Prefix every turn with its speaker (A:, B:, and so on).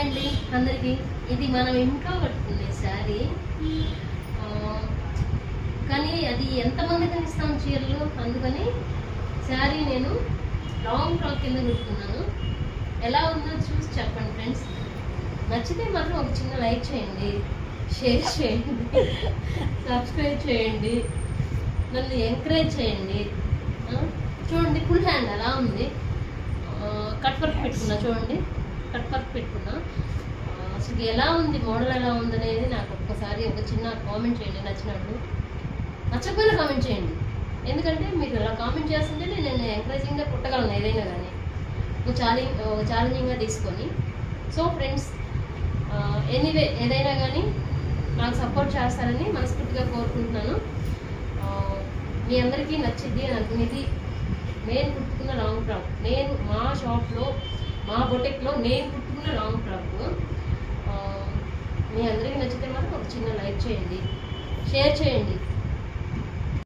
A: అండి అందరికి. ఇది మనం ఇంట్లో కట్టుకునే శారీ, కానీ అది ఎంతమందికి ఇస్తాం చీరలు, అందుకని శారీ నేను లాంగ్ ఫ్రాక్ కింద కుట్టుకున్నాను. ఎలా ఉందో చూసి చెప్పండి ఫ్రెండ్స్. నచ్చితే మాత్రం ఒక చిన్న లైక్ చేయండి, షేర్ చేయండి, సబ్స్క్రైబ్ చేయండి, నన్ను ఎంకరేజ్ చేయండి. చూడండి ఫుల్ హ్యాండ్ ఎలా ఉంది, కట్ వర్క్ పెట్టుకున్నా, చూడండి కట్ వర్క్ పెట్టుకున్నా. అసలు ఎలా ఉంది, మోడల్ ఎలా ఉంది అనేది నాకు ఒక్కసారి ఒక చిన్న కామెంట్ చేయండి. నచ్చినట్లు, నచ్చకపోయినా కామెంట్ చేయండి. ఎందుకంటే మీరు అలా కామెంట్ చేస్తుంటే నేను ఎంకరేజింగ్గా కుట్టగలను ఏదైనా కానీ, ఛాలెంజింగ్గా తీసుకొని. సో ఫ్రెండ్స్, ఎనీవే ఏదైనా కానీ నాకు సపోర్ట్ చేస్తారని మనస్ఫూర్తిగా కోరుకుంటున్నాను. మీ అందరికీ నచ్చింది అని అనుకునేది నేను కుట్టుకున్న లాంగ్ ఫ్రాక్. నేను మా షాప్లో, మా బొటెక్లో నేను కుట్టుకున్న లాంగ్ ఫ్రాక్. మీ అందరికీ నచ్చితే మాత్రం ఒక చిన్న లైక్ చేయండి, షేర్ చేయండి.